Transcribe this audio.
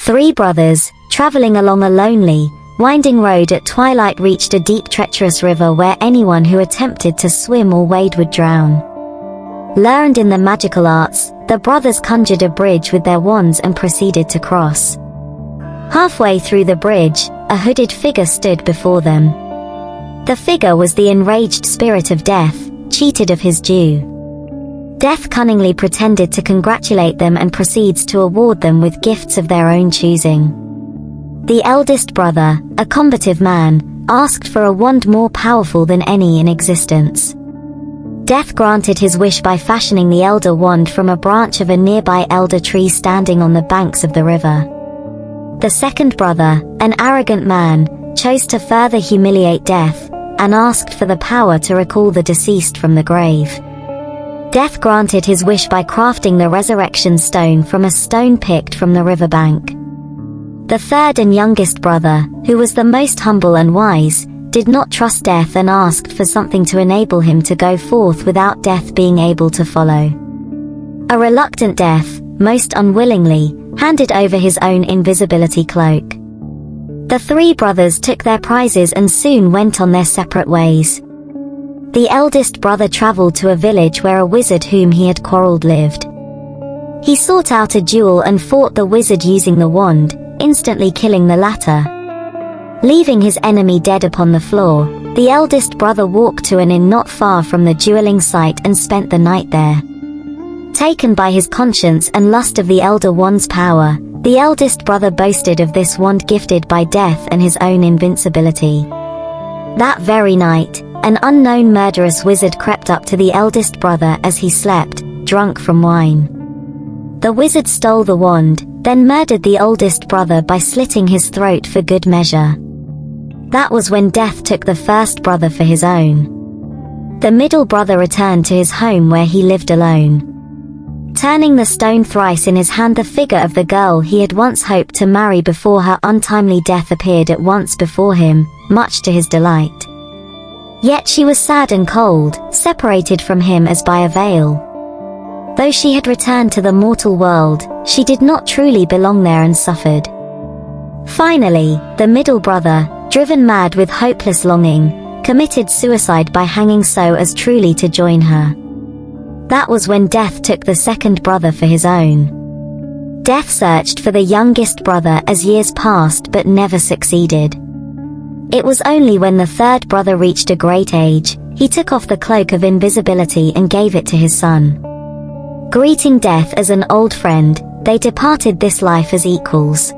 Three brothers, traveling along a lonely, winding road at twilight, reached a deep, treacherous river where anyone who attempted to swim or wade would drown. Learned in the magical arts, the brothers conjured a bridge with their wands and proceeded to cross. Halfway through the bridge, a hooded figure stood before them. The figure was the enraged spirit of Death, cheated of his due. Death cunningly pretended to congratulate them and proceeds to award them with gifts of their own choosing. The eldest brother, a combative man, asked for a wand more powerful than any in existence. Death granted his wish by fashioning the elder wand from a branch of a nearby elder tree standing on the banks of the river. The second brother, an arrogant man, chose to further humiliate Death, and asked for the power to recall the deceased from the grave. Death granted his wish by crafting the resurrection stone from a stone picked from the riverbank. The third and youngest brother, who was the most humble and wise, did not trust Death and asked for something to enable him to go forth without Death being able to follow. A reluctant Death, most unwillingly, handed over his own invisibility cloak. The three brothers took their prizes and soon went on their separate ways. The eldest brother traveled to a village where a wizard whom he had quarreled lived. He sought out a duel and fought the wizard using the wand, instantly killing the latter. Leaving his enemy dead upon the floor, the eldest brother walked to an inn not far from the dueling site and spent the night there. Taken by his conscience and lust of the elder wand's power, the eldest brother boasted of this wand gifted by Death and his own invincibility. That very night, an unknown murderous wizard crept up to the eldest brother as he slept, drunk from wine. The wizard stole the wand, then murdered the oldest brother by slitting his throat for good measure. That was when Death took the first brother for his own. The middle brother returned to his home where he lived alone. Turning the stone thrice in his hand, the figure of the girl he had once hoped to marry before her untimely death appeared at once before him, much to his delight. Yet she was sad and cold, separated from him as by a veil. Though she had returned to the mortal world, she did not truly belong there and suffered. Finally, the middle brother, driven mad with hopeless longing, committed suicide by hanging so as truly to join her. That was when Death took the second brother for his own. Death searched for the youngest brother as years passed but never succeeded. It was only when the third brother reached a great age, he took off the cloak of invisibility and gave it to his son. Greeting Death as an old friend, they departed this life as equals.